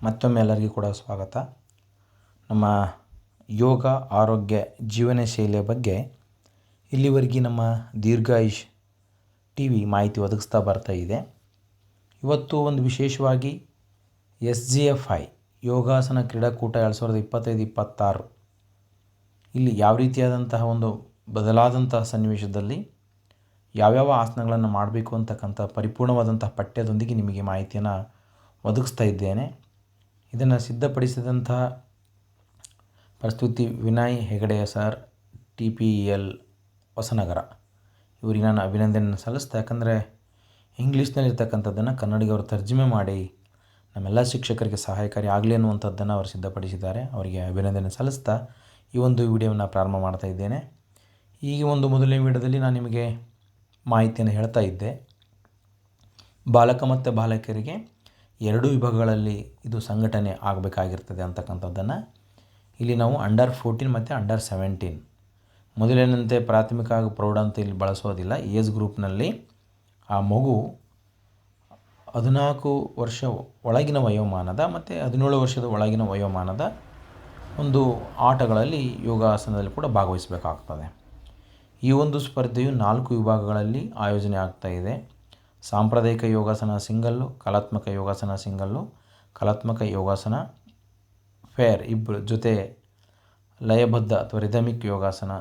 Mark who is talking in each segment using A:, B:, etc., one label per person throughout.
A: ಮತ್ತೊಮ್ಮೆ ಎಲ್ಲರಿಗೂ ಕೂಡ ಸ್ವಾಗತ. ನಮ್ಮ ಯೋಗ ಆರೋಗ್ಯ ಜೀವನ ಶೈಲಿಯ ಬಗ್ಗೆ ಇಲ್ಲಿವರೆಗೆ ನಮ್ಮ ದೀರ್ಘಾಯುಷ್ ಟಿ ವಿ ಮಾಹಿತಿ ಒದಗಿಸ್ತಾ ಬರ್ತಾ ಇದೆ. ಇವತ್ತು ಒಂದು ವಿಶೇಷವಾಗಿ SGFI ಯೋಗಾಸನ ಕ್ರೀಡಾಕೂಟ 2025-26 ಇಲ್ಲಿ ಯಾವ ರೀತಿಯಾದಂತಹ ಒಂದು ಬದಲಾದಂತಹ ಸನ್ನಿವೇಶದಲ್ಲಿ ಯಾವ್ಯಾವ ಆಸನಗಳನ್ನು ಮಾಡಬೇಕು ಅಂತಕ್ಕಂಥ ಪರಿಪೂರ್ಣವಾದಂತಹ ಪಠ್ಯದೊಂದಿಗೆ ನಿಮಗೆ ಮಾಹಿತಿಯನ್ನು ಒದಗಿಸ್ತಾ ಇದ್ದೇನೆ. ಇದನ್ನು ಸಿದ್ಧಪಡಿಸಿದಂತಹ ಪ್ರಸ್ತುತಿ ವಿನಯ್ ಹೆಗಡೆ ಸರ್, TPEL ಹೊಸನಗರ, ಇವರಿಗೆ ನಾನು ಅಭಿನಂದನೆ ಸಲ್ಲಿಸ್ತಾ, ಯಾಕಂದರೆ ಇಂಗ್ಲೀಷ್ನಲ್ಲಿರ್ತಕ್ಕಂಥದ್ದನ್ನು ಕನ್ನಡಿಗೆ ಅವರು ತರ್ಜುಮೆ ಮಾಡಿ ನಮ್ಮೆಲ್ಲ ಶಿಕ್ಷಕರಿಗೆ ಸಹಾಯಕಾರಿ ಆಗಲಿ ಅನ್ನುವಂಥದ್ದನ್ನು ಅವರು ಸಿದ್ಧಪಡಿಸಿದ್ದಾರೆ. ಅವರಿಗೆ ಅಭಿನಂದನೆ ಸಲ್ಲಿಸ್ತಾ ಈ ಒಂದು ವಿಡಿಯೋವನ್ನು ಪ್ರಾರಂಭ ಮಾಡ್ತಾ ಇದ್ದೇನೆ. ಈಗ ಒಂದು ಮೊದಲನೇ ವಿಡಿಯೋದಲ್ಲಿ ನಾನು ನಿಮಗೆ ಮಾಹಿತಿಯನ್ನು ಹೇಳ್ತಾ ಇದ್ದೆ. ಬಾಲಕ ಮತ್ತು ಬಾಲಕಿಯರಿಗೆ 2 ವಿಭಾಗಗಳಲ್ಲಿ ಇದು ಸಂಘಟನೆ ಆಗಬೇಕಾಗಿರ್ತದೆ ಅಂತಕ್ಕಂಥದ್ದನ್ನು ಇಲ್ಲಿ ನಾವು ಅಂಡರ್ 14 ಮತ್ತು ಅಂಡರ್ 17 ಮೊದಲಿನಂತೆ ಪ್ರಾಥಮಿಕ ಹಾಗೂ ಪ್ರೌಢ ಅಂತ ಇಲ್ಲಿ ಬಳಸೋದಿಲ್ಲ. ಏಜ್ ಗ್ರೂಪ್ನಲ್ಲಿ ಆ ಮಗು 14 ವರ್ಷ ಒಳಗಿನ ವಯೋಮಾನದ ಮತ್ತು 17 ವರ್ಷದ ಒಳಗಿನ ವಯೋಮಾನದ ಒಂದು ಆಟಗಳಲ್ಲಿ ಯೋಗಾಸನದಲ್ಲಿ ಕೂಡ ಭಾಗವಹಿಸಬೇಕಾಗ್ತದೆ. ಈ ಒಂದು ಸ್ಪರ್ಧೆಯು 4 ವಿಭಾಗಗಳಲ್ಲಿ ಆಯೋಜನೆ ಆಗ್ತಾ ಇದೆ. ಸಾಂಪ್ರದಾಯಿಕ ಯೋಗಾಸನ ಸಿಂಗಲ್ಲು, ಕಲಾತ್ಮಕ ಯೋಗಾಸನ ಸಿಂಗಲ್ಲು, ಕಲಾತ್ಮಕ ಯೋಗಾಸನ ಫೇರ್ ಇಬ್ಬರು ಜೊತೆ, ಲಯಬದ್ಧ ಅಥವಾ ರಿದಮಿಕ್ ಯೋಗಾಸನ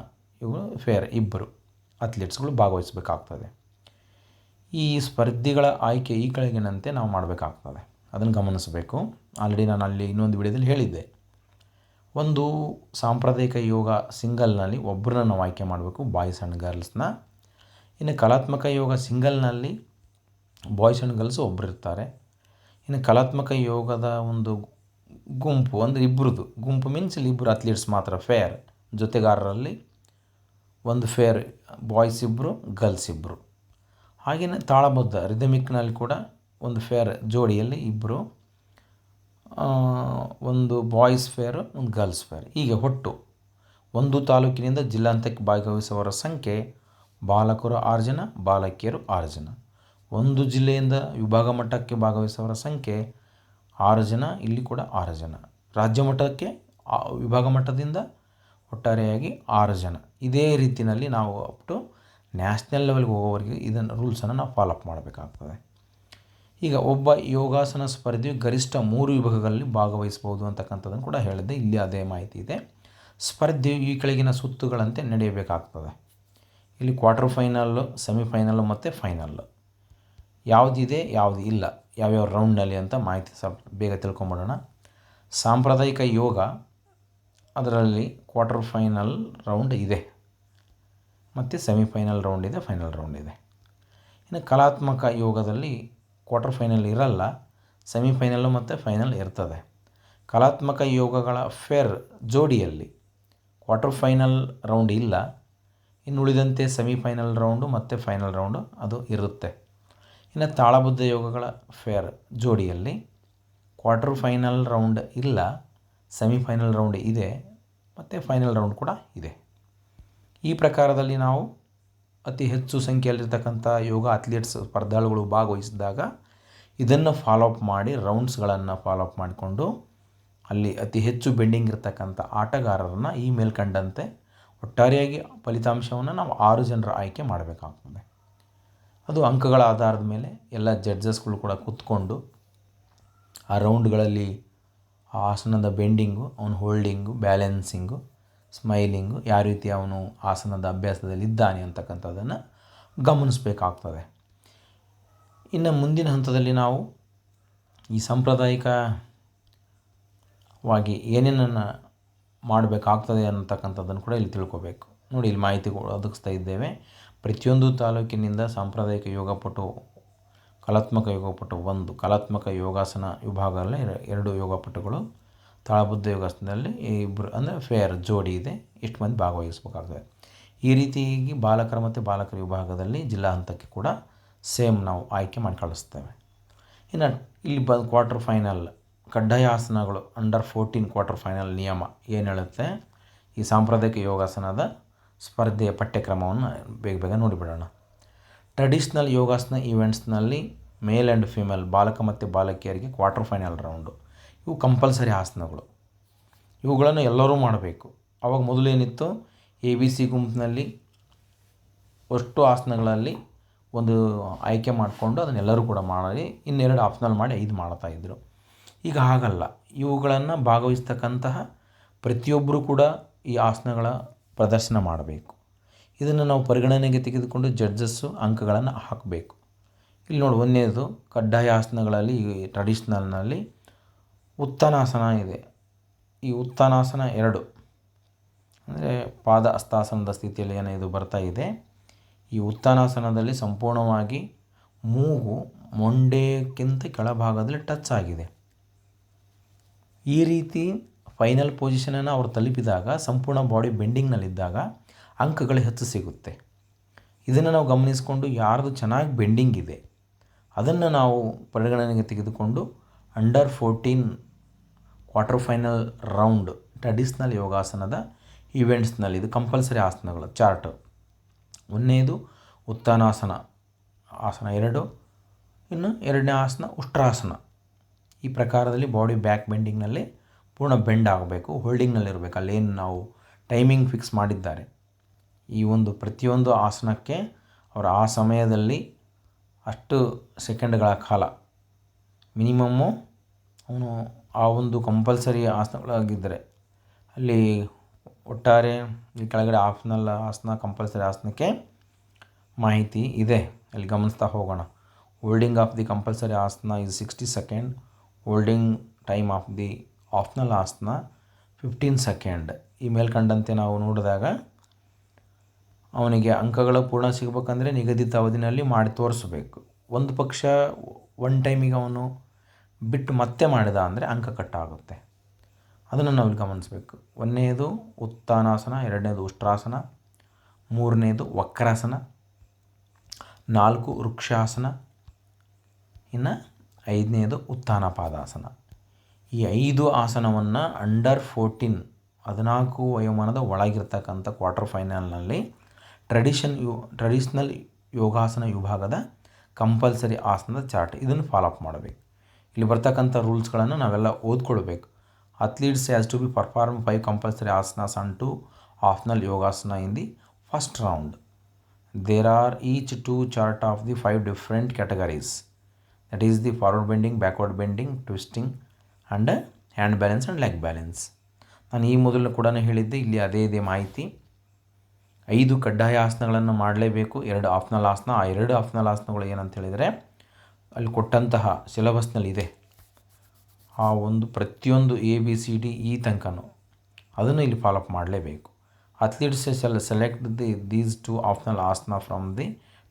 A: ಇವು ಫೇರ್ ಇಬ್ಬರು ಅಥ್ಲೀಟ್ಸ್ಗಳು ಭಾಗವಹಿಸಬೇಕಾಗ್ತದೆ. ಈ ಸ್ಪರ್ಧಿಗಳ ಆಯ್ಕೆ ಈ ಕೆಳಗಿನಂತೆ ನಾವು ಮಾಡಬೇಕಾಗ್ತದೆ, ಅದನ್ನು ಗಮನಿಸಬೇಕು. ಆಲ್ರೆಡಿ ನಾನು ಅಲ್ಲಿ ಇನ್ನೊಂದು ವಿಡಿಯೋದಲ್ಲಿ ಹೇಳಿದ್ದೆ. ಒಂದು ಸಾಂಪ್ರದಾಯಿಕ ಯೋಗ ಸಿಂಗಲ್ನಲ್ಲಿ ಒಬ್ಬರನ್ನ ನಾವು ಆಯ್ಕೆ ಮಾಡಬೇಕು, ಬಾಯ್ಸ್ ಆ್ಯಂಡ್ ಗರ್ಲ್ಸ್ನ. ಇನ್ನು ಕಲಾತ್ಮಕ ಯೋಗ ಸಿಂಗಲ್ನಲ್ಲಿ ಬಾಯ್ಸ್ ಆ್ಯಂಡ್ ಗರ್ಲ್ಸ್ ಒಬ್ಬರು ಇರ್ತಾರೆ. ಇನ್ನು ಕಲಾತ್ಮಕ ಯೋಗದ ಒಂದು ಗುಂಪು ಅಂದರೆ ಇಬ್ಬರದು ಗುಂಪು ಮೀನ್ಸ್ ಇಲ್ಲಿ ಇಬ್ಬರು ಅಥ್ಲೀಟ್ಸ್ ಮಾತ್ರ, ಫೇರ್ ಜೊತೆಗಾರರಲ್ಲಿ ಒಂದು ಫೇರ್ ಬಾಯ್ಸ್ ಇಬ್ಬರು, ಗರ್ಲ್ಸ್ ಇಬ್ಬರು. ಹಾಗೆಯೇ ತಾಳಬದ್ಧ ರಿದಮಿಕ್ನಲ್ಲಿ ಕೂಡ ಒಂದು ಫೇರ್ ಜೋಡಿಯಲ್ಲಿ ಇಬ್ಬರು, ಒಂದು ಬಾಯ್ಸ್ ಫೇರ್, ಒಂದು ಗರ್ಲ್ಸ್ ಫೇರ್. ಹೀಗೆ ಒಟ್ಟು ಒಂದು ತಾಲೂಕಿನಿಂದ ಜಿಲ್ಲಾಂತಕ್ಕೆ ಭಾಗವಹಿಸುವವರ ಸಂಖ್ಯೆ ಬಾಲಕರು 6 ಜನ, ಬಾಲಕಿಯರು 6 ಜನ. ಒಂದು ಜಿಲ್ಲೆಯಿಂದ ವಿಭಾಗ ಮಟ್ಟಕ್ಕೆ ಭಾಗವಹಿಸುವವರ ಸಂಖ್ಯೆ 6 ಜನ, ಇಲ್ಲಿ ಕೂಡ 6 ಜನ. ರಾಜ್ಯ ಮಟ್ಟಕ್ಕೆ ವಿಭಾಗ ಮಟ್ಟದಿಂದ ಒಟ್ಟಾರೆಯಾಗಿ 6 ಜನ. ಇದೇ ರೀತಿಯಲ್ಲಿ ನಾವು ಅಪ್ ಟು ನ್ಯಾಷನಲ್ ಲೆವೆಲ್ಗೆ ಹೋಗೋವರೆಗೆ ಇದನ್ನು ರೂಲ್ಸನ್ನು ನಾವು ಫಾಲೋಅಪ್ ಮಾಡಬೇಕಾಗ್ತದೆ. ಈಗ ಒಬ್ಬ ಯೋಗಾಸನ ಸ್ಪರ್ಧೆಯು ಗರಿಷ್ಠ 3 ವಿಭಾಗಗಳಲ್ಲಿ ಭಾಗವಹಿಸ್ಬೋದು ಅಂತಕ್ಕಂಥದ್ದನ್ನು ಕೂಡ ಹೇಳಿದ್ದೆ. ಇಲ್ಲಿ ಅದೇ ಮಾಹಿತಿ ಇದೆ. ಸ್ಪರ್ಧೆಯು ಈ ಕೆಳಗಿನ ಸುತ್ತುಗಳಂತೆ ನಡೆಯಬೇಕಾಗ್ತದೆ. ಇಲ್ಲಿ ಕ್ವಾರ್ಟರ್ ಫೈನಲ್ಲು, ಸೆಮಿಫೈನಲ್ಲು ಮತ್ತು ಫೈನಲ್ಲು ಯಾವುದಿದೆ ಯಾವುದು ಇಲ್ಲ, ಯಾವ್ಯಾವ ರೌಂಡ್ನಲ್ಲಿ ಅಂತ ಮಾಹಿತಿ ಸ್ವಲ್ಪ ಬೇಗ ತಿಳ್ಕೊಂಬಿಡೋಣ. ಸಾಂಪ್ರದಾಯಿಕ ಯೋಗ ಅದರಲ್ಲಿ ಕ್ವಾರ್ಟರ್ ಫೈನಲ್ ರೌಂಡ್ ಇದೆ ಮತ್ತು ಸೆಮಿಫೈನಲ್ ರೌಂಡ್ ಇದೆ, ಫೈನಲ್ ರೌಂಡ್ ಇದೆ. ಇನ್ನು ಕಲಾತ್ಮಕ ಯೋಗದಲ್ಲಿ ಕ್ವಾರ್ಟರ್ ಫೈನಲ್ ಇರಲ್ಲ, ಸೆಮಿಫೈನಲ್ಲು ಮತ್ತು ಫೈನಲ್ ಇರ್ತದೆ. ಕಲಾತ್ಮಕ ಯೋಗಗಳ ಫೇರ್ ಜೋಡಿಯಲ್ಲಿ ಕ್ವಾರ್ಟರ್ ಫೈನಲ್ ರೌಂಡ್ ಇಲ್ಲ, ಇನ್ನು ಉಳಿದಂತೆ ಸೆಮಿಫೈನಲ್ ರೌಂಡು ಮತ್ತು ಫೈನಲ್ ರೌಂಡು ಅದು ಇರುತ್ತೆ. ಇನ್ನು ತಾಳಬದ್ಧ ಯೋಗಗಳ ಫೇರ್ ಜೋಡಿಯಲ್ಲಿ ಕ್ವಾರ್ಟರ್ ಫೈನಲ್ ರೌಂಡ್ ಇಲ್ಲ, ಸೆಮಿಫೈನಲ್ ರೌಂಡ್ ಇದೆ ಮತ್ತು ಫೈನಲ್ ರೌಂಡ್ ಕೂಡ ಇದೆ. ಈ ಪ್ರಕಾರದಲ್ಲಿ ನಾವು ಅತಿ ಹೆಚ್ಚು ಸಂಖ್ಯೆಯಲ್ಲಿರ್ತಕ್ಕಂಥ ಯೋಗ ಅಥ್ಲೀಟ್ಸ್ ಸ್ಪರ್ಧಾಳುಗಳು ಭಾಗವಹಿಸಿದಾಗ ಇದನ್ನು ಫಾಲೋಅಪ್ ಮಾಡಿ ರೌಂಡ್ಸ್ಗಳನ್ನು ಫಾಲೋಅಪ್ ಮಾಡಿಕೊಂಡು ಅಲ್ಲಿ ಅತಿ ಹೆಚ್ಚು ಬೆಂಡಿಂಗ್ ಇರ್ತಕ್ಕಂಥ ಆಟಗಾರರನ್ನು ಈ ಮೇಲ್ಕಂಡಂತೆ ಒಟ್ಟಾರೆಯಾಗಿ ಫಲಿತಾಂಶವನ್ನು ನಾವು 6 ಜನರ ಆಯ್ಕೆ ಮಾಡಬೇಕಾಗ್ತದೆ. ಅದು ಅಂಕಗಳ ಆಧಾರದ ಮೇಲೆ ಎಲ್ಲ ಜಡ್ಜಸ್ಗಳು ಕೂಡ ಕೂತ್ಕೊಂಡು ಆ ರೌಂಡ್ಗಳಲ್ಲಿ ಆ ಆಸನದ ಬೆಂಡಿಂಗು, ಅವನ ಹೋಲ್ಡಿಂಗು, ಬ್ಯಾಲೆನ್ಸಿಂಗು, ಸ್ಮೈಲಿಂಗು, ಯಾವ ರೀತಿ ಅವನು ಆಸನದ ಅಭ್ಯಾಸದಲ್ಲಿ ಇದ್ದಾನೆ ಅಂತಕ್ಕಂಥದ್ದನ್ನು ಗಮನಿಸಬೇಕಾಗ್ತದೆ. ಇನ್ನು ಮುಂದಿನ ಹಂತದಲ್ಲಿ ನಾವು ಈ ಸಾಂಪ್ರದಾಯಿಕವಾಗಿ ಏನೇನನ್ನು ಮಾಡಬೇಕಾಗ್ತದೆ ಅನ್ನತಕ್ಕಂಥದ್ದನ್ನು ಕೂಡ ಇಲ್ಲಿ ತಿಳ್ಕೊಬೇಕು. ನೋಡಿ, ಇಲ್ಲಿ ಮಾಹಿತಿ ಒದಗಿಸ್ತಾ ಇದ್ದೇವೆ. ಪ್ರತಿಯೊಂದು ತಾಲೂಕಿನಿಂದ ಸಾಂಪ್ರದಾಯಿಕ ಯೋಗಪಟು, ಕಲಾತ್ಮಕ ಯೋಗಪಟು 1, ಕಲಾತ್ಮಕ ಯೋಗಾಸನ ವಿಭಾಗದಲ್ಲಿ 2 ಯೋಗಪಟುಗಳು, ತಾಳಬದ್ಧ ಯೋಗಾಸನದಲ್ಲಿ ಇಬ್ಬರು ಅಂದರೆ ಫೇರ್ ಜೋಡಿ ಇದೆ, ಇಷ್ಟು ಮಂದಿ ಭಾಗವಹಿಸಬೇಕಾಗ್ತದೆ. ಈ ರೀತಿಯಾಗಿ ಬಾಲಕರ ಮತ್ತು ಬಾಲಕರ ವಿಭಾಗದಲ್ಲಿ ಜಿಲ್ಲಾ ಹಂತಕ್ಕೆ ಕೂಡ ಸೇಮ್ ನಾವು ಆಯ್ಕೆ ಮಾಡಿ ಕಳಿಸ್ತೇವೆ. ಇನ್ನು ಇಲ್ಲಿ ಕ್ವಾರ್ಟರ್ ಫೈನಲ್ ಕಡ್ಡಾಯ ಆಸನಗಳು ಅಂಡರ್ 14 ಕ್ವಾರ್ಟರ್ ಫೈನಲ್ ನಿಯಮ ಏನು ಹೇಳುತ್ತೆ, ಈ ಸಾಂಪ್ರದಾಯಿಕ ಯೋಗಾಸನದ ಸ್ಪರ್ಧೆಯ ಪಠ್ಯಕ್ರಮವನ್ನು ಬೇಗ ನೋಡಿಬಿಡೋಣ. ಟ್ರೆಡಿಷ್ನಲ್ ಯೋಗಾಸನ ಈವೆಂಟ್ಸ್ನಲ್ಲಿ ಮೇಲ್ ಆ್ಯಂಡ್ ಫಿಮೇಲ್ ಬಾಲಕ ಮತ್ತು ಬಾಲಕಿಯರಿಗೆ ಕ್ವಾರ್ಟರ್ ಫೈನಲ್ ರೌಂಡು, ಇವು ಕಂಪಲ್ಸರಿ ಆಸನಗಳು. ಇವುಗಳನ್ನು ಎಲ್ಲರೂ ಮಾಡಬೇಕು. ಆವಾಗ ಮೊದಲೇನಿತ್ತು, ಎ ಬಿ ಸಿ ಗುಂಪಿನಲ್ಲಿ ಅಷ್ಟು ಆಸನಗಳಲ್ಲಿ ಒಂದು ಆಯ್ಕೆ ಮಾಡಿಕೊಂಡು ಅದನ್ನೆಲ್ಲರೂ ಕೂಡ ಮಾಡಿ ಇನ್ನೆರಡು ಆಪ್ಷನಲ್ ಮಾಡಿ 5 ಮಾಡ್ತಾಯಿದ್ರು. ಈಗ ಹಾಗಲ್ಲ. ಇವುಗಳನ್ನು ಭಾಗವಹಿಸ್ತಕ್ಕಂತಹ ಪ್ರತಿಯೊಬ್ಬರೂ ಕೂಡ ಈ ಆಸನಗಳ ಪ್ರದರ್ಶನ ಮಾಡಬೇಕು. ಇದನ್ನು ನಾವು ಪರಿಗಣನೆಗೆ ತೆಗೆದುಕೊಂಡು ಜಡ್ಜಸ್ಸು ಅಂಕಗಳನ್ನು ಹಾಕಬೇಕು. ಇಲ್ಲಿ ನೋಡಿ, ಒಂದನೇದು ಕಡ್ಡಾಯ ಆಸನಗಳಲ್ಲಿ ಈ ಟ್ರೆಡಿಷ್ನಲ್ನಲ್ಲಿ ಉತ್ಥಾನಾಸನ ಇದೆ. ಈ ಉತ್ಥಾನಾಸನ 2 ಅಂದರೆ ಪಾದ ಹಸ್ತಾಸನದ ಸ್ಥಿತಿಯಲ್ಲಿ ಏನೋ ಇದು ಬರ್ತಾ ಇದೆ. ಈ ಉತ್ಥಾನಾಸನದಲ್ಲಿ ಸಂಪೂರ್ಣವಾಗಿ ಮೂಗು ಮೊಂಡೆಕ್ಕಿಂತ ಕೆಳಭಾಗದಲ್ಲಿ ಟಚ್ ಆಗಿದೆ. ಈ ರೀತಿ ಫೈನಲ್ ಪೊಸಿಷನನ್ನು ಅವರು ತಲುಪಿದಾಗ, ಸಂಪೂರ್ಣ ಬಾಡಿ ಬೆಂಡಿಂಗ್ನಲ್ಲಿದ್ದಾಗ ಅಂಕಗಳು ಹೆಚ್ಚು ಸಿಗುತ್ತೆ. ಇದನ್ನು ನಾವು ಗಮನಿಸಿಕೊಂಡು ಯಾರ್ದು ಚೆನ್ನಾಗಿ ಬೆಂಡಿಂಗ್ ಇದೆ ಅದನ್ನು ನಾವು ಪರಿಗಣನೆಗೆ ತೆಗೆದುಕೊಂಡು under 14 quarter final round traditional ಯೋಗಾಸನದ ಈವೆಂಟ್ಸ್ನಲ್ಲಿ ಇದು ಕಂಪಲ್ಸರಿ ಆಸನಗಳು ಚಾರ್ಟು. ಒಂದನೇದು ಉತ್ಥಾನಾಸನ ಆಸನ 2, ಇನ್ನು 2ನೇ ಆಸನ ಉಷ್ಟ್ರಾಸನ. ಈ ಪ್ರಕಾರದಲ್ಲಿ ಬಾಡಿ ಬ್ಯಾಕ್ ಬೆಂಡಿಂಗ್ನಲ್ಲಿ ಪೂರ್ಣ ಬೆಂಡ್ ಆಗಬೇಕು, ಹೋಲ್ಡಿಂಗ್ನಲ್ಲಿರಬೇಕು. ಅಲ್ಲೇನು ನಾವು ಟೈಮಿಂಗ್ ಫಿಕ್ಸ್ ಮಾಡಿದ್ದಾರೆ, ಈ ಒಂದು ಪ್ರತಿಯೊಂದು ಆಸನಕ್ಕೆ ಅವರು ಆ ಸಮಯದಲ್ಲಿ ಅಷ್ಟು ಸೆಕೆಂಡ್ಗಳ ಕಾಲ ಮಿನಿಮಮ್ಮು ಅವನು ಆ ಒಂದು ಕಂಪಲ್ಸರಿ ಆಸನಗಳಾಗಿದ್ದರೆ ಅಲ್ಲಿ ಒಟ್ಟಾರೆ ಈ ಕೆಳಗಡೆ ಆಪ್ಷನಲ್ ಆಸನ, ಕಂಪಲ್ಸರಿ ಆಸನಕ್ಕೆ ಮಾಹಿತಿ ಇದೆ, ಅಲ್ಲಿ ಗಮನಿಸ್ತಾ ಹೋಗೋಣ. ಹೋಲ್ಡಿಂಗ್ ಆಫ್ ದಿ ಕಂಪಲ್ಸರಿ ಆಸನ is 60 second. Holding time of the optional ಆಸನ 15 ಸೆಕೆಂಡ್. ಈ ಮೇಲ್ಕಂಡಂತೆ ನಾವು ನೋಡಿದಾಗ ಅವನಿಗೆ ಅಂಕಗಳು ಪೂರ್ಣ ಸಿಗಬೇಕಂದ್ರೆ ನಿಗದಿತ ಅವಧಿನಲ್ಲಿ ಮಾಡಿ ತೋರಿಸಬೇಕು. ಒಂದು ಪಕ್ಷ ಒನ್ ಟೈಮಿಗೆ ಅವನು ಬಿಟ್ಟು ಮತ್ತೆ ಮಾಡಿದ ಅಂದರೆ ಅಂಕ ಕಟ್ಟಾಗುತ್ತೆ. ಅದನ್ನು ನಾವು ಗಮನಿಸಬೇಕು. ಒಂದನೇದು ಉತ್ಥಾನಾಸನ, 2ನೇದು ಉಷ್ಟ್ರಾಸನ, 3ನೇದು ವಕ್ರಾಸನ, 4 ವೃಕ್ಷಾಸನ, ಇನ್ನು 5ನೇದು ಉತ್ಥಾನಪಾದಾಸನ. ಈ 5 ಆಸನವನ್ನು ಅಂಡರ್ 14 ವಯೋಮಾನದ ಒಳಗಿರ್ತಕ್ಕಂಥ ಕ್ವಾರ್ಟರ್ ಫೈನಲ್ನಲ್ಲಿ ಟ್ರೆಡಿಷ್ನಲ್ ಯೋಗಾಸನ ವಿಭಾಗದ ಕಂಪಲ್ಸರಿ ಆಸನದ ಚಾರ್ಟ್, ಇದನ್ನು ಫಾಲೋಅಪ್ ಮಾಡಬೇಕು. ಇಲ್ಲಿ ಬರ್ತಕ್ಕಂಥ ರೂಲ್ಸ್ಗಳನ್ನು ನಾವೆಲ್ಲ ಓದ್ಕೊಳ್ಬೇಕು. Athletes has to be perform 5 compulsory asanas and 2 optional yogasana in the first round. There are each 2 chart of the 5 different categories, that is the forward bending, backward bending, twisting and hand balance and leg balance. ನಾನು ಈ ಮೊದಲು ಕೂಡ ಹೇಳಿದ್ದೆ, ಇಲ್ಲಿ ಅದೇ ಮಾಹಿತಿ. 5 ಕಡ್ಡಾಯ ಆಸನಗಳನ್ನು ಮಾಡಲೇಬೇಕು, 2 ಆಪ್ಷನಲ್ ಆಸನ. ಆ 2 ಆಪ್ಷನಲ್ ಆಸನಗಳು ಏನಂತ ಹೇಳಿದರೆ ಅಲ್ಲಿ ಕೊಟ್ಟಂತಹ ಸಿಲೆಬಸ್ನಲ್ಲಿದೆ. ಆ ಒಂದು ಪ್ರತಿಯೊಂದು ABCDE ತನಕನೂ ಅದನ್ನು ಇಲ್ಲಿ ಫಾಲೋಅಪ್ ಮಾಡಲೇಬೇಕು. Athletes select these 2 optional asana from the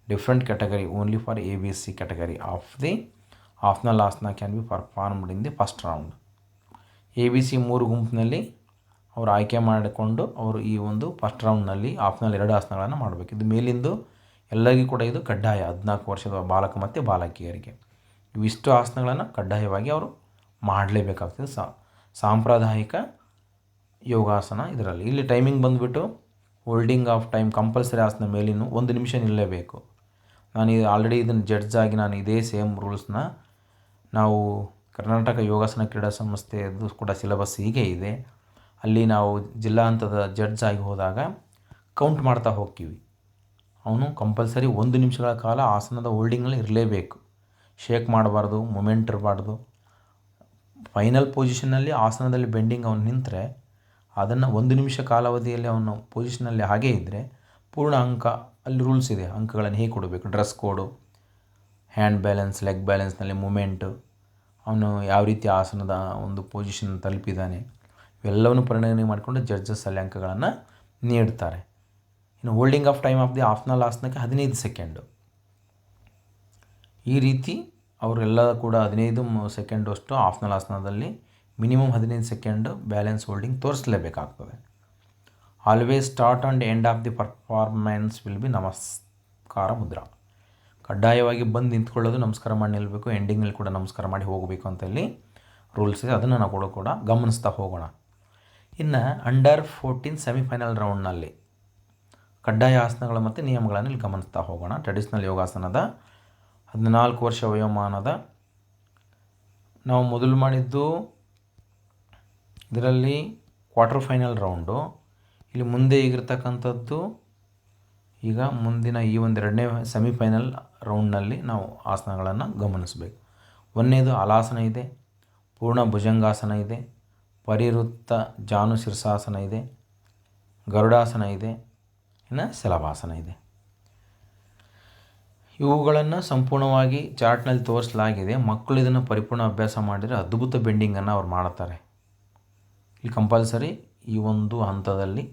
A: different category only for ABC category of the optional asana can be performed in the first round. ABC 3 ಗುಂಪಿನಲ್ಲಿ ಅವರು ಆಯ್ಕೆ ಮಾಡಿಕೊಂಡು ಅವರು ಈ ಒಂದು ಫಸ್ಟ್ ರೌಂಡ್ನಲ್ಲಿ ಆಪ್ಷನಲ್ 2 ಆಸನಗಳನ್ನು ಮಾಡಬೇಕು. ಇದು ಮೇಲಿಂದು ಎಲ್ಲರಿಗೂ ಕೂಡ ಇದು ಕಡ್ಡಾಯ, 14 ವರ್ಷದ ಬಾಲಕ ಮತ್ತು ಬಾಲಕಿಯರಿಗೆ ಇವಿಷ್ಟು ಆಸನಗಳನ್ನು ಕಡ್ಡಾಯವಾಗಿ ಅವರು ಮಾಡಲೇಬೇಕಾಗ್ತದೆ. ಸಾಂಪ್ರದಾಯಿಕ ಯೋಗಾಸನ ಇದರಲ್ಲಿ. ಇಲ್ಲಿ ಟೈಮಿಂಗ್ ಬಂದುಬಿಟ್ಟು ಹೋಲ್ಡಿಂಗ್ ಆಫ್ ಟೈಮ್ ಕಂಪಲ್ಸರಿ ಆಸನ ಮೇಲಿನ 1 ನಿಮಿಷ ನಿಲ್ಲಲೇಬೇಕು. ನಾನು ಆಲ್ರೆಡಿ ಇದನ್ನು ಜಡ್ಜ್ ಆಗಿ ನಾನು ಇದೇ ಸೇಮ್ ರೂಲ್ಸ್ನ ನಾವು ಕರ್ನಾಟಕ ಯೋಗಾಸನ ಕ್ರೀಡಾ ಸಂಸ್ಥೆಯದು ಕೂಡ ಸಿಲೆಬಸ್ ಹೀಗೆ ಇದೆ. ಅಲ್ಲಿ ನಾವು ಜಿಲ್ಲಾ ಹಂತದ ಜಡ್ಜ್ ಆಗಿ ಹೋದಾಗ ಕೌಂಟ್ ಮಾಡ್ತಾ ಹೋಗ್ತೀವಿ. ಅವನು ಕಂಪಲ್ಸರಿ 1 ನಿಮಿಷಗಳ ಕಾಲ ಆಸನದ ಹೋಲ್ಡಿಂಗ್ನಲ್ಲಿ ಇರಲೇಬೇಕು. ಶೇಕ್ ಮಾಡಬಾರ್ದು, ಮೂಮೆಂಟ್ ಇರಬಾರ್ದು. ಫೈನಲ್ ಪೊಸಿಷನ್ನಲ್ಲಿ ಆಸನದಲ್ಲಿ ಬೆಂಡಿಂಗ್ ಅವನು ನಿಂತರೆ ಅದನ್ನು 1 ನಿಮಿಷ ಕಾಲಾವಧಿಯಲ್ಲಿ ಅವನು ಪೊಸಿಷನಲ್ಲಿ ಹಾಗೇ ಇದ್ದರೆ ಪೂರ್ಣ ಅಂಕ. ಅಲ್ಲಿ ರೂಲ್ಸ್ ಇದೆ, ಅಂಕಗಳನ್ನು ಹೇಗೆ ಕೊಡಬೇಕು, ಡ್ರೆಸ್ ಕೋಡು, ಹ್ಯಾಂಡ್ ಬ್ಯಾಲೆನ್ಸ್, ಲೆಗ್ ಬ್ಯಾಲೆನ್ಸ್ನಲ್ಲಿ ಮೂಮೆಂಟು, ಅವನು ಯಾವ ರೀತಿ ಆಸನದ ಒಂದು ಪೊಸಿಷನ್ ತಲುಪಿದ್ದಾನೆ, ಇವೆಲ್ಲವನ್ನು ಪರಿಗಣನೆ ಮಾಡಿಕೊಂಡು ಜಡ್ಜಸ್ ಅಲ್ಲಿ ಅಂಕಗಳನ್ನು ನೀಡ್ತಾರೆ. ಇನ್ನು holding of time of the optional ಆಸನಕ್ಕೆ 15 ಸೆಕೆಂಡು. ಈ ರೀತಿ ಅವರೆಲ್ಲ ಕೂಡ 15 ಸೆಕೆಂಡಷ್ಟು ಆಪ್ಷನಲ್ ಆಸನದಲ್ಲಿ ಮಿನಿಮಮ್ 15 ಸೆಕೆಂಡು ಬ್ಯಾಲೆನ್ಸ್ ಹೋಲ್ಡಿಂಗ್ ತೋರಿಸಲೇಬೇಕಾಗ್ತದೆ. Always start and end of the performance will be namaskar mudra. ಕಡ್ಡಾಯವಾಗಿ ಬಂದು ನಿಂತ್ಕೊಳ್ಳೋದು, ನಮಸ್ಕಾರ ಮಾಡಿ ನಿಲ್ಲಬೇಕು, ಎಂಡಿಂಗ್ನಲ್ಲಿ ಕೂಡ ನಮಸ್ಕಾರ ಮಾಡಿ ಹೋಗಬೇಕು ಅಂತ ಇಲ್ಲಿ ರೂಲ್ಸ್ ಇದೆ. ಅದನ್ನು ನಾವು ಕೂಡ ಗಮನಿಸ್ತಾ ಹೋಗೋಣ. ಇನ್ನು ಅಂಡರ್ 14 ಸೆಮಿಫೈನಲ್ ರೌಂಡ್ನಲ್ಲಿ ಕಡ್ಡಾಯ ಆಸನಗಳು ಮತ್ತು ನಿಯಮಗಳನ್ನು ಇಲ್ಲಿ ಗಮನಿಸ್ತಾ ಹೋಗೋಣ. ಟ್ರೆಡಿಷ್ನಲ್ ಯೋಗಾಸನದ 14 ವರ್ಷ ವಯೋಮಾನದ ನಾವು ಮೊದಲು ಮಾಡಿದ್ದು ಇದರಲ್ಲಿ ಕ್ವಾರ್ಟರ್ ಫೈನಲ್ ರೌಂಡು. ಇಲ್ಲಿ ಮುಂದೆ ಈಗಿರ್ತಕ್ಕಂಥದ್ದು ಈಗ ಮುಂದಿನ ಈ ಒಂದು ಎರಡನೇ ಸೆಮಿಫೈನಲ್ ರೌಂಡ್ನಲ್ಲಿ ನಾವು ಆಸನಗಳನ್ನು ಗಮನಿಸಬೇಕು. ಒಂದನೇದು ಹಲಾಸನ ಇದೆ, ಪೂರ್ಣ ಭುಜಂಗಾಸನ ಇದೆ, ಪರಿವೃತ್ತ ಜಾನು ಶೀರ್ಷಾಸನ ಇದೆ, ಗರುಡಾಸನ ಇದೆ, ಇನ್ನು ಶಲಭಾಸನ ಇದೆ. ಇವುಗಳನ್ನು ಸಂಪೂರ್ಣವಾಗಿ ಚಾರ್ಟ್ನಲ್ಲಿ ತೋರಿಸಲಾಗಿದೆ. ಮಕ್ಕಳು ಇದನ್ನು ಪರಿಪೂರ್ಣ ಅಭ್ಯಾಸ ಮಾಡಿದರೆ ಅದ್ಭುತ ಬೆಂಡಿಂಗನ್ನು ಅವ್ರು ಮಾಡ್ತಾರೆ. ಇಲ್ಲಿ ಕಂಪಲ್ಸರಿ ಈ ಒಂದು ಹಂತದಲ್ಲಿ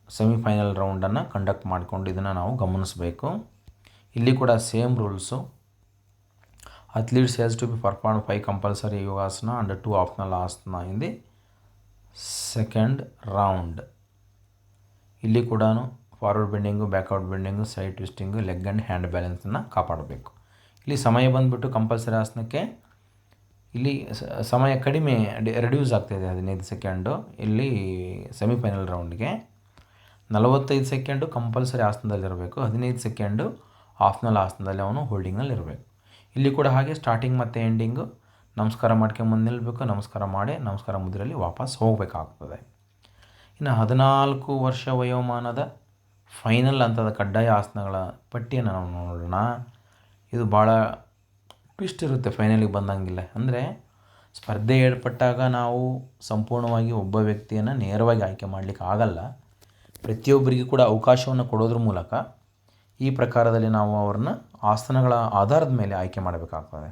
A: ಸೆಮಿಫೈನಲ್ ರೌಂಡನ್ನು ಕಂಡಕ್ಟ್ ಮಾಡಿಕೊಂಡು ಇದನ್ನು ನಾವು ಗಮನಿಸಬೇಕು. ಇಲ್ಲಿ ಕೂಡ same rules. Athletes has to be perform 5 compulsory yogasana and 2 optional asana in the second round. ಇಲ್ಲಿ ಕೂಡ forward bending, backward bending, side twisting, leg and hand ಬ್ಯಾಲೆನ್ಸನ್ನು ಕಾಪಾಡಬೇಕು. ಇಲ್ಲಿ ಸಮಯ ಬಂದುಬಿಟ್ಟು ಕಂಪಲ್ಸರಿ ಆಸನಕ್ಕೆ ಇಲ್ಲಿ ಸಮಯ ಕಡಿಮೆ ರೆಡ್ಯೂಸ್ ಆಗ್ತಾಯಿದೆ, 15 ಸೆಕೆಂಡು. ಇಲ್ಲಿ ಸೆಮಿಫೈನಲ್ ರೌಂಡ್ಗೆ 45 ಸೆಕೆಂಡು ಕಂಪಲ್ಸರಿ ಆಸನದಲ್ಲಿರಬೇಕು, 15 ಸೆಕೆಂಡು ಆಪ್ಷನಲ್ ಆಸನದಲ್ಲಿ ಅವನು ಹೋಲ್ಡಿಂಗ್ನಲ್ಲಿರಬೇಕು. ಇಲ್ಲಿ ಕೂಡ ಹಾಗೆ ಸ್ಟಾರ್ಟಿಂಗ್ ಮತ್ತು ಎಂಡಿಂಗು ನಮಸ್ಕಾರ ಮಾಡ್ಕೊಂಬಂದು ನಿಲ್ಲಬೇಕು, ನಮಸ್ಕಾರ ಮಾಡಿ ನಮಸ್ಕಾರ ಮುದ್ರೆಯಲ್ಲಿ ವಾಪಸ್ ಹೋಗಬೇಕಾಗ್ತದೆ. ಇನ್ನು 14 ವರ್ಷ ವಯೋಮಾನದ ಫೈನಲ್ ಹಂತದ ಕಡ್ಡಾಯ ಆಸನಗಳ ಪಟ್ಟಿಯನ್ನು ನಾವು ನೋಡೋಣ. ಇದು ಭಾಳ ಟ್ವಿಸ್ಟ್ ಇರುತ್ತೆ ಫೈನಲಿಗೆ ಬಂದಂಗಿಲ್ಲ. ಅಂದರೆ ಸ್ಪರ್ಧೆ ಏರ್ಪಟ್ಟಾಗ ನಾವು ಸಂಪೂರ್ಣವಾಗಿ ಒಬ್ಬ ವ್ಯಕ್ತಿಯನ್ನು ನೇರವಾಗಿ ಆಯ್ಕೆ ಮಾಡಲಿಕ್ಕೆ ಆಗಲ್ಲ. ಪ್ರತಿಯೊಬ್ಬರಿಗೂ ಕೂಡ ಅವಕಾಶವನ್ನು ಕೊಡೋದ್ರ ಮೂಲಕ ಈ ಪ್ರಕಾರದಲ್ಲಿ ನಾವು ಅವ್ರನ್ನ ಆಸನಗಳ ಆಧಾರದ ಮೇಲೆ ಆಯ್ಕೆ ಮಾಡಬೇಕಾಗ್ತದೆ.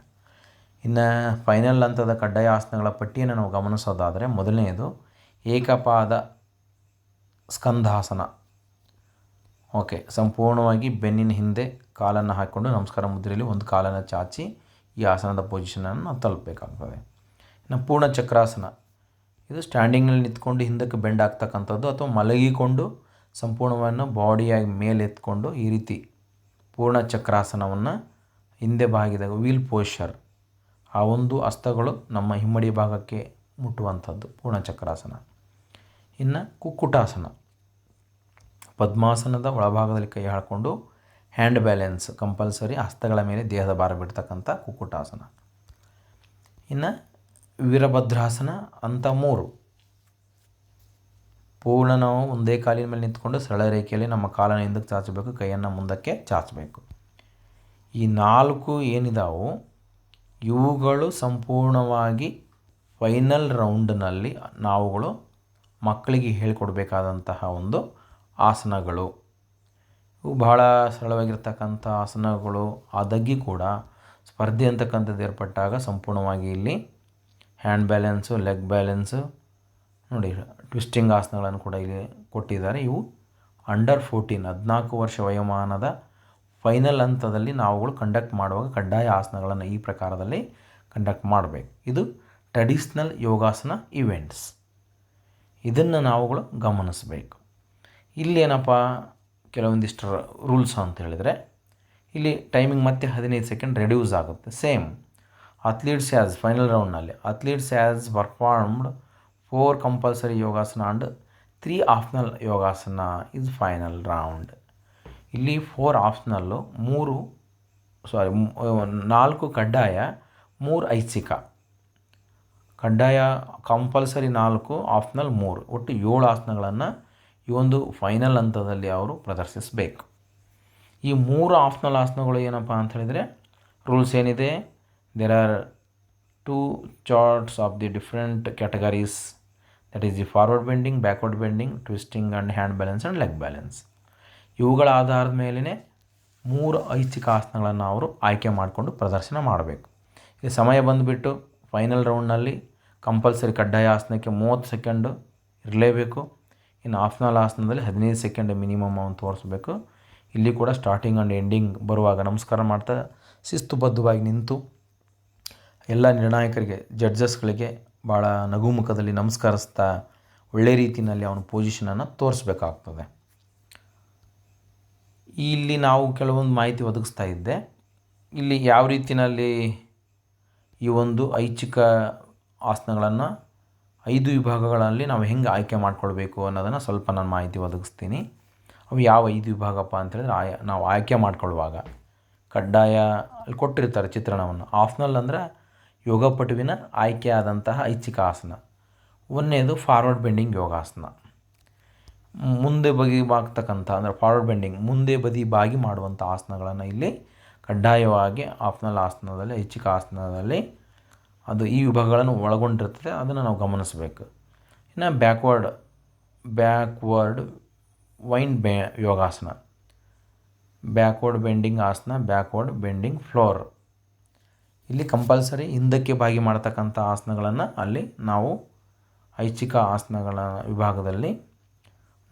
A: ಇನ್ನು ಫೈನಲ್ ಹಂತದ ಕಡ್ಡಾಯ ಆಸನಗಳ ಪಟ್ಟಿಯನ್ನು ನಾವು ಗಮನಿಸೋದಾದರೆ ಮೊದಲನೆಯದು ಏಕಪಾದ ಸ್ಕಂಧಾಸನ. ಓಕೆ, ಸಂಪೂರ್ಣವಾಗಿ ಬೆನ್ನಿನ ಹಿಂದೆ ಕಾಲನ್ನು ಹಾಕಿಕೊಂಡು ನಮಸ್ಕಾರ ಮುದ್ರೆಯಲ್ಲಿ ಒಂದು ಕಾಲನ್ನು ಚಾಚಿ ಈ ಆಸನದ ಪೊಸಿಷನನ್ನು ನಾವು ತಲುಪಬೇಕಾಗ್ತದೆ. ಇನ್ನು ಪೂರ್ಣ ಚಕ್ರಾಸನ, ಇದು ಸ್ಟ್ಯಾಂಡಿಂಗ್ನಲ್ಲಿ ನಿಂತ್ಕೊಂಡು ಹಿಂದಕ್ಕೆ ಬೆಂಡ್ ಆಗ್ತಕ್ಕಂಥದ್ದು, ಅಥವಾ ಮಲಗಿಕೊಂಡು ಸಂಪೂರ್ಣವನ್ನು ಬಾಡಿಯಾಗಿ ಮೇಲೆ ಎತ್ಕೊಂಡು ಈ ರೀತಿ ಪೂರ್ಣ ಚಕ್ರಾಸನವನ್ನು ಹಿಂದೆ ಬಾಗಿದಾಗ ವೀಲ್ ಪೋಶ್ಚರ್, ಆ ಒಂದು ಹಸ್ತಗಳು ನಮ್ಮ ಹಿಮ್ಮಡಿ ಭಾಗಕ್ಕೆ ಮುಟ್ಟುವಂಥದ್ದು ಪೂರ್ಣ ಚಕ್ರಾಸನ. ಇನ್ನು ಕುಕ್ಕುಟಾಸನ, ಪದ್ಮಾಸನದ ಒಳಭಾಗದಲ್ಲಿ ಕೈ ಹಾಕಿಕೊಂಡು ಹ್ಯಾಂಡ್ ಬ್ಯಾಲೆನ್ಸ್ ಕಂಪಲ್ಸರಿ, ಹಸ್ತಗಳ ಮೇಲೆ ದೇಹದ ಭಾರ ಬಿಡ್ತಕ್ಕಂಥ ಕುಕ್ಕುಟಾಸನ. ಇನ್ನು ವೀರಭದ್ರಾಸನ ಅಂತ 3, ಪೂರ್ಣ ನಾವು ಒಂದೇ ಕಾಲಿನ ಮೇಲೆ ನಿಂತ್ಕೊಂಡು ಸರಳ ರೇಖೆಯಲ್ಲಿ ನಮ್ಮ ಕಾಲನ್ನು ಹಿಂದಕ್ಕೆ ಚಾಚಬೇಕು, ಕೈಯನ್ನು ಮುಂದಕ್ಕೆ ಚಾಚಬೇಕು. ಈ 4 ಏನಿದಾವು ಇವುಗಳು ಸಂಪೂರ್ಣವಾಗಿ ಫೈನಲ್ ರೌಂಡ್ನಲ್ಲಿ ನಾವುಗಳು ಮಕ್ಕಳಿಗೆ ಹೇಳಿಕೊಡ್ಬೇಕಾದಂತಹ ಒಂದು ಆಸನಗಳು. ಇವು ಬಹಳ ಸರಳವಾಗಿರ್ತಕ್ಕಂಥ ಆಸನಗಳು ಆದಾಗ್ಯೂ ಕೂಡ ಸ್ಪರ್ಧೆ ಅಂತಕ್ಕಂಥದ್ದು ಏರ್ಪಟ್ಟಾಗ ಸಂಪೂರ್ಣವಾಗಿ ಇಲ್ಲಿ ಹ್ಯಾಂಡ್ ಬ್ಯಾಲೆನ್ಸು, ಲೆಗ್ ಬ್ಯಾಲೆನ್ಸು ನೋಡಿ, ಟ್ವಿಸ್ಟಿಂಗ್ ಆಸನಗಳನ್ನು ಕೂಡ ಇಲ್ಲಿ ಕೊಟ್ಟಿದ್ದಾರೆ. ಇವು ಅಂಡರ್ 14 ವರ್ಷ ವಯೋಮಾನದ ಫೈನಲ್ ಹಂತದಲ್ಲಿ ನಾವುಗಳು ಕಂಡಕ್ಟ್ ಮಾಡುವಾಗ ಕಡ್ಡಾಯ ಆಸನಗಳನ್ನು ಈ ಪ್ರಕಾರದಲ್ಲಿ ಕಂಡಕ್ಟ್ ಮಾಡಬೇಕು. ಇದು ಟ್ರೆಡಿಷ್ನಲ್ ಯೋಗಾಸನ ಇವೆಂಟ್ಸ್, ಇದನ್ನು ನಾವುಗಳು ಗಮನಿಸಬೇಕು. ಇಲ್ಲೇನಪ್ಪ ಕೆಲವೊಂದಿಷ್ಟು ರೂಲ್ಸ್ ಅಂತ ಹೇಳಿದರೆ, ಇಲ್ಲಿ ಟೈಮಿಂಗ್ ಮತ್ತೆ 15 ಸೆಕೆಂಡ್ ರೆಡ್ಯೂಸ್ ಆಗುತ್ತೆ. ಸೇಮ್ ಅಥ್ಲೀಟ್ಸ್ ಹ್ಯಾಸ್ ಫೈನಲ್ ರೌಂಡ್ನಲ್ಲಿ athletes has performed 4 compulsory yogasana and 3 optional yogasana is final round. ಇಲ್ಲಿ 4 ಆಪ್ಷನಲ್ಲು, 4 ಕಡ್ಡಾಯ, 3 ಐಚ್ಛಿಕ. ಕಡ್ಡಾಯ ಕಂಪಲ್ಸರಿ 4, ಆಪ್ಷನಲ್ 3, ಒಟ್ಟು 7 ಆಸನಗಳನ್ನು ಈ ಒಂದು ಫೈನಲ್ ಹಂತದಲ್ಲಿ ಅವರು ಪ್ರದರ್ಶಿಸಬೇಕು. ಈ 3 ಆಪ್ಷನಲ್ ಆಸನಗಳು ಏನಪ್ಪ ಅಂತ ಹೇಳಿದರೆ ರೂಲ್ಸ್ ಏನಿದೆ, there are 2 charts of the different categories, that is the forward bending, backward bending, twisting and hand balance and leg balance. ಇವುಗಳ ಆಧಾರದ ಮೇಲೇ 3 ಐಚ್ಛಿಕ ಆಸನಗಳನ್ನು ಅವರು ಆಯ್ಕೆ ಮಾಡಿಕೊಂಡು ಪ್ರದರ್ಶನ ಮಾಡಬೇಕು. ಈ ಸಮಯ ಬಂದುಬಿಟ್ಟು ಫೈನಲ್ ರೌಂಡ್ನಲ್ಲಿ ಕಂಪಲ್ಸರಿ ಕಡ್ಡಾಯ ಆಸನಕ್ಕೆ 30 ಸೆಕೆಂಡು ಇರಲೇಬೇಕು. ಇನ್ನು ಆಪ್ಷನಲ್ ಆಸನದಲ್ಲಿ 15 ಸೆಕೆಂಡ್ ಮಿನಿಮಮ್ ಅವನು ತೋರಿಸ್ಬೇಕು. ಇಲ್ಲಿ ಕೂಡ ಸ್ಟಾರ್ಟಿಂಗ್ ಆ್ಯಂಡ್ ಎಂಡಿಂಗ್ ಬರುವಾಗ ನಮಸ್ಕಾರ ಮಾಡ್ತಾ ಶಿಸ್ತುಬದ್ಧವಾಗಿ ನಿಂತು ಎಲ್ಲ ನಿರ್ಣಾಯಕರಿಗೆ, ಜಡ್ಜಸ್ಗಳಿಗೆ ಭಾಳ ನಗುಮುಖದಲ್ಲಿ ನಮಸ್ಕರಿಸ್ತಾ ಒಳ್ಳೆ ರೀತಿಯಲ್ಲಿ ಅವನ ಪೊಸಿಷನನ್ನು ತೋರಿಸ್ಬೇಕಾಗ್ತದೆ. ಇಲ್ಲಿ ನಾವು ಕೆಲವೊಂದು ಮಾಹಿತಿ ಒದಗಿಸ್ತಾ ಇದ್ದೆ. ಇಲ್ಲಿ ಯಾವ ರೀತಿಯಲ್ಲಿ ಈ ಒಂದು ಐಚ್ಛಿಕ ಆಸನಗಳನ್ನು 5 ವಿಭಾಗಗಳಲ್ಲಿ ನಾವು ಹೆಂಗೆ ಆಯ್ಕೆ ಮಾಡ್ಕೊಳ್ಬೇಕು ಅನ್ನೋದನ್ನು ಸ್ವಲ್ಪ ನಾನು ಮಾಹಿತಿ ಒದಗಿಸ್ತೀನಿ. ಅವು ಯಾವ 5 ವಿಭಾಗಪ್ಪ ಅಂತೇಳಿದ್ರೆ, ನಾವು ಆಯ್ಕೆ ಮಾಡ್ಕೊಳ್ಳುವಾಗ ಕಡ್ಡಾಯ ಅಲ್ಲಿ ಕೊಟ್ಟಿರ್ತಾರೆ ಚಿತ್ರಣವನ್ನು. ಆಪ್ಷನಲ್ ಅಂದರೆ ಯೋಗಪಟುವಿನ ಆಯ್ಕೆಯಾದಂತಹ ಐಚ್ಛಿಕ ಆಸನ. ಒಂದನೇದು ಫಾರ್ವರ್ಡ್ ಬೆಂಡಿಂಗ್ ಯೋಗಾಸನ. ಮುಂದೆ ಬದಿ ಬಾಗ್ತಕ್ಕಂಥ ಅಂದರೆ ಫಾರ್ವರ್ಡ್ ಬೆಂಡಿಂಗ್ ಮುಂದೆ ಬದಿ ಬಾಗಿ ಮಾಡುವಂಥ ಆಸನಗಳನ್ನು ಇಲ್ಲಿ ಕಡ್ಡಾಯವಾಗಿ ಆಪ್ನಲ್ ಆಸನದಲ್ಲಿ, ಐಚ್ಛಿಕ ಆಸನದಲ್ಲಿ ಅದು ಈ ವಿಭಾಗಗಳನ್ನು ಒಳಗೊಂಡಿರ್ತದೆ, ಅದನ್ನು ನಾವು ಗಮನಿಸಬೇಕು. ಇನ್ನು ಬ್ಯಾಕ್ವರ್ಡ್ ವೈಂಡ್ ಯೋಗಾಸನ, ಬ್ಯಾಕ್ವರ್ಡ್ ಬೆಂಡಿಂಗ್ ಆಸನ, ಬ್ಯಾಕ್ವರ್ಡ್ ಬೆಂಡಿಂಗ್ ಫ್ಲೋರ್. ಇಲ್ಲಿ ಕಂಪಲ್ಸರಿ ಹಿಂದಕ್ಕೆ ಬಾಗಿ ಮಾಡ್ತಕ್ಕಂಥ ಆಸನಗಳನ್ನು ಅಲ್ಲಿ ನಾವು ಐಚ್ಛಿಕ ಆಸನಗಳ ವಿಭಾಗದಲ್ಲಿ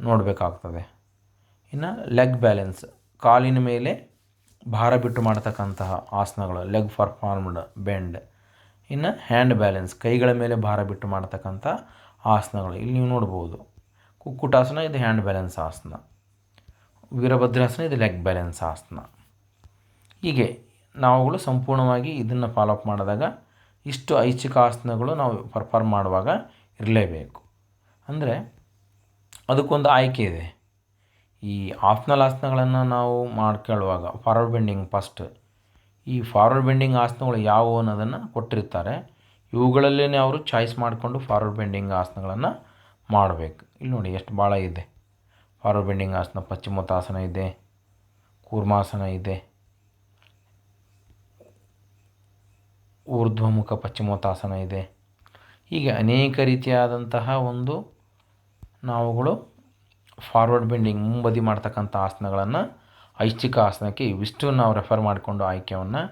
A: ನೋಡಬೇಕಾಗ್ತದೆ. ಇನ್ನು ಲೆಗ್ ಬ್ಯಾಲೆನ್ಸ್, ಕಾಲಿನ ಮೇಲೆ ಭಾರ ಬಿಟ್ಟು ಮಾಡ್ತಕ್ಕಂತಹ ಆಸನಗಳು, ಲೆಗ್ ಪರ್ಫಾರ್ಮ್ಡ್ ಬೆಂಡ್. ಇನ್ನು ಹ್ಯಾಂಡ್ ಬ್ಯಾಲೆನ್ಸ್, ಕೈಗಳ ಮೇಲೆ ಭಾರ ಬಿಟ್ಟು ಮಾಡ್ತಕ್ಕಂಥ ಆಸನಗಳು ಇಲ್ಲಿ ನೀವು ನೋಡ್ಬೋದು. ಕುಕ್ಕುಟಾಸನ ಇದು ಹ್ಯಾಂಡ್ ಬ್ಯಾಲೆನ್ಸ್ ಆಸನ, ವೀರಭದ್ರಾಸನ ಇದು ಲೆಗ್ ಬ್ಯಾಲೆನ್ಸ್ ಆಸನ. ಹೀಗೆ ನಾವುಗಳು ಸಂಪೂರ್ಣವಾಗಿ ಇದನ್ನು ಫಾಲೋಅಪ್ ಮಾಡಿದಾಗ ಇಷ್ಟು ಐಚ್ಛಿಕ ಆಸನಗಳು ನಾವು ಪರ್ಫಾರ್ಮ್ ಮಾಡುವಾಗ ಇರಲೇಬೇಕು. ಅಂದರೆ ಅದಕ್ಕೊಂದು ಆಯ್ಕೆ ಇದೆ. ಈ ಆಪ್ನಲ್ ಆಸನಗಳನ್ನು ನಾವು ಮಾಡ್ಕೊಳ್ಳುವಾಗ ಫಾರ್ವರ್ಡ್ ಬೆಂಡಿಂಗ್ ಫಸ್ಟ್, ಈ ಫಾರ್ವರ್ಡ್ ಬೆಂಡಿಂಗ್ ಆಸನಗಳು ಯಾವುವು ಅನ್ನೋದನ್ನು ಕೊಟ್ಟಿರ್ತಾರೆ. ಇವುಗಳಲ್ಲೇ ಅವರು ಚಾಯ್ಸ್ ಮಾಡಿಕೊಂಡು ಫಾರ್ವರ್ಡ್ ಬೆಂಡಿಂಗ್ ಆಸನಗಳನ್ನು ಮಾಡಬೇಕು. ಇಲ್ಲಿ ನೋಡಿ ಎಷ್ಟು ಭಾಳ ಇದೆ ಫಾರ್ವರ್ಡ್ ಬೆಂಡಿಂಗ್ ಆಸನ. ಪಶ್ಚಿಮೋತ್ತಾಸನ ಇದೆ, ಕೂರ್ಮಾಸನ ಇದೆ, ಊರ್ಧ್ವಮುಖ ಪಶ್ಚಿಮೋತ್ತಾಸನ ಇದೆ. ಹೀಗೆ ಅನೇಕ ರೀತಿಯಾದಂತಹ ಒಂದು ನಾವುಗಳು ಫಾರ್ವರ್ಡ್ ಬೆಂಡಿಂಗ್ ಮುಂಬದಿ ಮಾಡ್ತಕ್ಕಂಥ ಆಸನಗಳನ್ನು ಐಚ್ಛಿಕ ಆಸನಕ್ಕೆ ಇವಿಷ್ಟು ನಾವು ರೆಫರ್ ಮಾಡಿಕೊಂಡು ಆಯ್ಕೆಯನ್ನು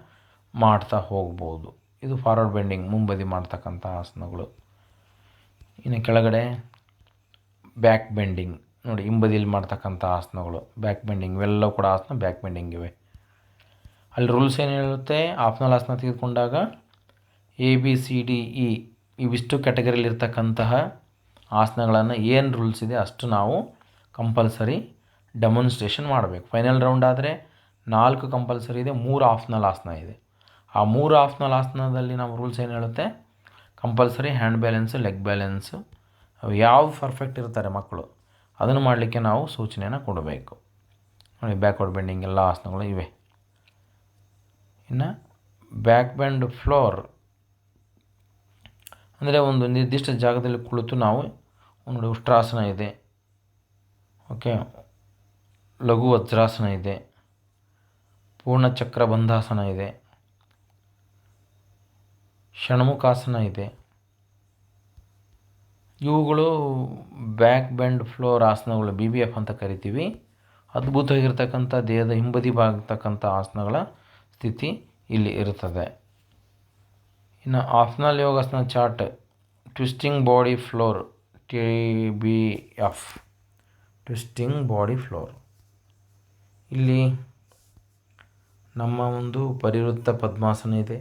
A: ಮಾಡ್ತಾ ಹೋಗ್ಬೋದು. ಇದು ಫಾರ್ವರ್ಡ್ ಬೆಂಡಿಂಗ್ ಮುಂಬದಿ ಮಾಡ್ತಕ್ಕಂಥ ಆಸನಗಳು. ಇನ್ನು ಕೆಳಗಡೆ ಬ್ಯಾಕ್ ಬೆಂಡಿಂಗ್ ನೋಡಿ, ಹಿಂಬದಿಯಲ್ಲಿ ಮಾಡ್ತಕ್ಕಂಥ ಆಸನಗಳು ಬ್ಯಾಕ್ ಬೆಂಡಿಂಗ್. ಇವೆಲ್ಲವೂ ಕೂಡ ಆಸನ ಬ್ಯಾಕ್ ಬೆಂಡಿಂಗ್ ಇವೆ. ಅಲ್ಲಿ ರೂಲ್ಸ್ ಏನು ಹೇಳುತ್ತೆ, ಆಪ್ನಲ್ ಆಸನ ತೆಗೆದುಕೊಂಡಾಗ ABCDE ಇವಿಷ್ಟು ಕ್ಯಾಟಗರಿಲಿರ್ತಕ್ಕಂತಹ ಆಸನಗಳನ್ನು ಏನು ರೂಲ್ಸ್ ಇದೆ ಅಷ್ಟು ನಾವು ಕಂಪಲ್ಸರಿ ಡೆಮಾನ್ಸ್ಟ್ರೇಷನ್ ಮಾಡಬೇಕು. ಫೈನಲ್ ರೌಂಡ್ ಆದರೆ 4 ಕಂಪಲ್ಸರಿ ಇದೆ, 3 ಆಪ್ನಲ್ ಆಸನ ಇದೆ. ಆ 3 ಆಪ್ನಲ್ ಆಸನದಲ್ಲಿ ನಾವು ರೂಲ್ಸ್ ಏನು ಹೇಳುತ್ತೆ, compulsory hand balance, leg balance, ಅವು ಯಾವ ಪರ್ಫೆಕ್ಟ್ ಇರ್ತಾರೆ ಮಕ್ಕಳು ಅದನ್ನು ಮಾಡಲಿಕ್ಕೆ ನಾವು ಸೂಚನೆಯನ್ನು ಕೊಡಬೇಕು. ನೋಡಿ, ಬ್ಯಾಕ್ವರ್ಡ್ ಬೆಂಡಿಂಗ್ ಎಲ್ಲ ಆಸನಗಳು ಇವೆ. ಇನ್ನು ಬ್ಯಾಕ್ ಬೆಂಡ್ ಫ್ಲೋರ್ ಅಂದರೆ ಒಂದು ನಿರ್ದಿಷ್ಟ ಜಾಗದಲ್ಲಿ ಕುಳಿತು ನಾವು ನೋಡಿ, ಉಷ್ಟ್ರಾಸನ ಇದೆ, ಓಕೆ, ಲಘು ವಜ್ರಾಸನ ಇದೆ, ಪೂರ್ಣಚಕ್ರ ಬಂಧಾಸನ ಇದೆ, ಷಣ್ಮುಖಾಸನ ಇದೆ. ಇವುಗಳು ಬ್ಯಾಕ್ ಬೆಂಡ್ ಫ್ಲೋರ್ ಆಸನಗಳು, BBF ಅಂತ ಕರಿತೀವಿ. ಅದ್ಭುತವಾಗಿರ್ತಕ್ಕಂಥ ದೇಹದ ಹಿಂಬದಿ ಬಾಗ್ತಕ್ಕಂಥ ಆಸನಗಳ ಸ್ಥಿತಿ ಇಲ್ಲಿ ಇರುತ್ತದೆ. ಇನ್ನು optional yogasana chart, twisting body floor, TBF, twisting body floor. ಇಲ್ಲಿ ನಮ್ಮ ಒಂದು ಪರಿವೃತ್ತ ಪದ್ಮಾಸನ ಇದೆ,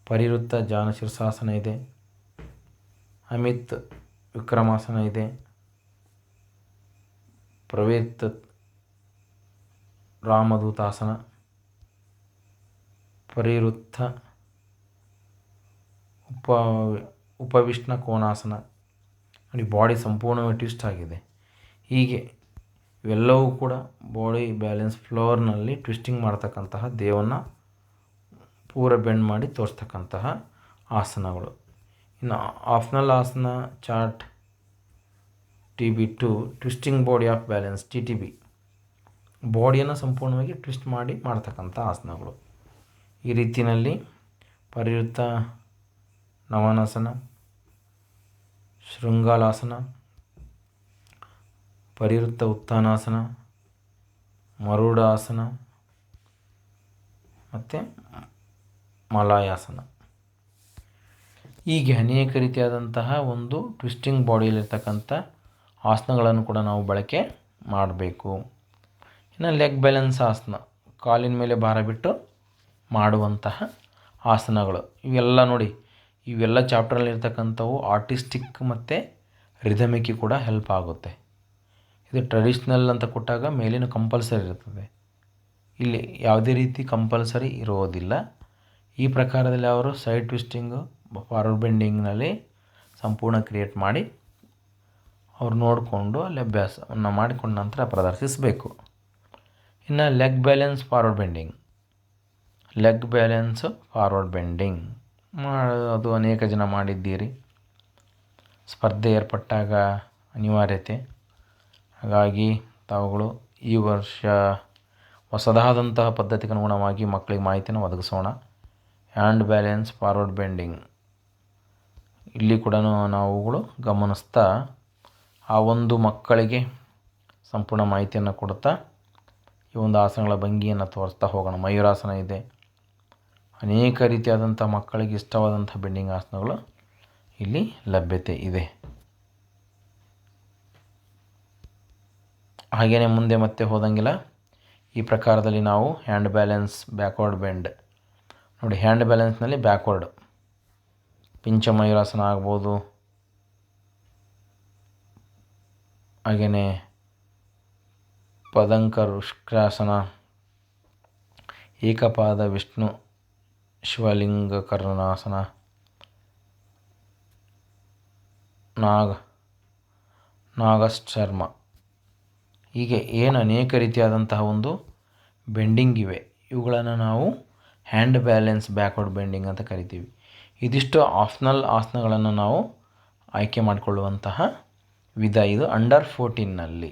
A: ಪರಿವೃತ್ತ ಜಾನ ಶೀರ್ಷಾಸನ ಇದೆ, ಅಮಿತ್ ವಿಕ್ರಮಾಸನ ಇದೆ, ಪ್ರವೃತ್ತ ರಾಮದೂತಾಸನ, ಪರಿವೃತ್ತ ಉಪವಿಷ್ಣ ಕೋನಾಸನ. ನೋಡಿ, ಬಾಡಿ ಸಂಪೂರ್ಣವಾಗಿ ಟ್ವಿಸ್ಟ್ ಆಗಿದೆ. ಹೀಗೆ ಇವೆಲ್ಲವೂ ಕೂಡ ಬಾಡಿ ಬ್ಯಾಲೆನ್ಸ್ ಫ್ಲೋರ್ನಲ್ಲಿ ಟ್ವಿಸ್ಟಿಂಗ್ ಮಾಡ್ತಕ್ಕಂತಹ ದೇಹವನ್ನು ಪೂರ ಬೆಂಡ್ ಮಾಡಿ ತೋರಿಸ್ತಕ್ಕಂತಹ ಆಸನಗಳು. ಇನ್ನು ಆಪ್ನಲ್ ಆಸನ chart TB2, twisting body of balance, TTB, ಬಾಡಿಯನ್ನು ಸಂಪೂರ್ಣವಾಗಿ ಟ್ವಿಸ್ಟ್ ಮಾಡಿ ಮಾಡ್ತಕ್ಕಂಥ ಆಸನಗಳು. ಈ ರೀತಿಯಲ್ಲಿ ಪರಿವೃತ್ತ ನವನಾಸನ, ಶೃಂಗಾಲಾಸನ, ಪರಿವೃತ್ತ ಉತ್ಥಾನಾಸನ, ಮರುಡಾಸನ ಮತ್ತು ಮಲಾಯಾಸನ. ಹೀಗೆ ಅನೇಕ ರೀತಿಯಾದಂತಹ ಒಂದು ಟ್ವಿಸ್ಟಿಂಗ್ ಬಾಡಿಯಲ್ಲಿರ್ತಕ್ಕಂಥ ಆಸನಗಳನ್ನು ಕೂಡ ನಾವು ಬಳಕೆ ಮಾಡಬೇಕು. ಇನ್ನು ಲೆಗ್ ಬ್ಯಾಲೆನ್ಸ್ ಆಸನ, ಕಾಲಿನ ಮೇಲೆ ಭಾರ ಬಿಟ್ಟು ಮಾಡುವಂತಹ ಆಸನಗಳು. ಇವೆಲ್ಲ ನೋಡಿ, ಇವೆಲ್ಲ ಚಾಪ್ಟ್ರಲ್ಲಿರ್ತಕ್ಕಂಥವು ಆರ್ಟಿಸ್ಟಿಕ್ ಮತ್ತು ರಿದಮಿಕ್ ಕೂಡ ಹೆಲ್ಪ್ ಆಗುತ್ತೆ. ಇದು ಟ್ರೆಡಿಷ್ನಲ್ ಅಂತ ಕೊಟ್ಟಾಗ ಮೇಲಿನ ಕಂಪಲ್ಸರಿ ಇರ್ತದೆ, ಇಲ್ಲಿ ಯಾವುದೇ ರೀತಿ ಕಂಪಲ್ಸರಿ ಇರೋದಿಲ್ಲ. ಈ ಪ್ರಕಾರದಲ್ಲಿ ಅವರು ಸೈಡ್ ಟ್ವಿಸ್ಟಿಂಗು, ಫಾರ್ವರ್ಡ್ ಬೆಂಡಿಂಗ್ನಲ್ಲಿ ಸಂಪೂರ್ಣ ಕ್ರಿಯೇಟ್ ಮಾಡಿ ಅವ್ರು ನೋಡಿಕೊಂಡು ಅಲ್ಲಿ ಅಭ್ಯಾಸವನ್ನು ಮಾಡಿಕೊಂಡ ನಂತರ ಪ್ರದರ್ಶಿಸಬೇಕು. ಇನ್ನು leg balance forward bending, leg balance forward bending ಅದು ಅನೇಕ ಜನ ಮಾಡಿದ್ದೀರಿ. ಸ್ಪರ್ಧೆ ಏರ್ಪಟ್ಟಾಗ ಅನಿವಾರ್ಯತೆ. ಹಾಗಾಗಿ ತಾವುಗಳು ಈ ವರ್ಷ ಹೊಸದಾದಂತಹ ಪದ್ಧತಿಗೆ ಅನುಗುಣವಾಗಿ ಮಕ್ಕಳಿಗೆ ಮಾಹಿತಿಯನ್ನು ಒದಗಿಸೋಣ. ಹ್ಯಾಂಡ್ ಬ್ಯಾಲೆನ್ಸ್, ಫಾರ್ವರ್ಡ್ ಬೆಂಡಿಂಗ್ ಇಲ್ಲಿ ಕೂಡ ನಾವುಗಳು ಗಮನಿಸ್ತಾ ಆ ಒಂದು ಮಕ್ಕಳಿಗೆ ಸಂಪೂರ್ಣ ಮಾಹಿತಿಯನ್ನು ಕೊಡ್ತಾ ಈ ಒಂದು ಆಸನಗಳ ಭಂಗಿಯನ್ನು ತೋರಿಸ್ತಾ ಹೋಗೋಣ. ಮಯೂರಾಸನ ಇದೆ. ಅನೇಕ ರೀತಿಯಾದಂಥ ಮಕ್ಕಳಿಗೆ ಇಷ್ಟವಾದಂಥ ಬೆಂಡಿಂಗ್ ಆಸನಗಳು ಇಲ್ಲಿ ಲಭ್ಯತೆ ಇದೆ. ಹಾಗೆಯೇ ಮುಂದೆ ಮತ್ತೆ ಹೋದಂಗಿಲ್ಲ ಈ ಪ್ರಕಾರದಲ್ಲಿ ನಾವು ಹ್ಯಾಂಡ್ ಬ್ಯಾಲೆನ್ಸ್, ಬ್ಯಾಕ್ವರ್ಡ್ ಬೆಂಡ್ ನೋಡಿ. ಹ್ಯಾಂಡ್ ಬ್ಯಾಲೆನ್ಸ್ನಲ್ಲಿ ಬ್ಯಾಕ್ವರ್ಡ್ ಪಿಂಚ ಮಯೂರಾಸನ ಆಗ್ಬೋದು. ಹಾಗೆಯೇ ಪದಂಕರುಷ್ಕ್ರಾಸನ, ಏಕಪಾದ ವಿಷ್ಣು ಶಿವಲಿಂಗ ಕರ್ಣಾಸನ, ನಾಗಶ್ಚರ್ಮ, ಹೀಗೆ ಏನು ಅನೇಕ ರೀತಿಯಾದಂತಹ ಒಂದು ಬೆಂಡಿಂಗ್ ಇವೆ. ಇವುಗಳನ್ನು ನಾವು ಹ್ಯಾಂಡ್ ಬ್ಯಾಲೆನ್ಸ್, ಬ್ಯಾಕ್ವರ್ಡ್ ಬೆಂಡಿಂಗ್ ಅಂತ ಕರಿತೀವಿ. ಇದಿಷ್ಟು ಆಪ್ಷನಲ್ ಆಸನಗಳನ್ನು ನಾವು ಆಯ್ಕೆ ಮಾಡಿಕೊಳ್ಳುವಂತಹ ವಿಧ. ಇದು ಅಂಡರ್ 14ನಲ್ಲಿ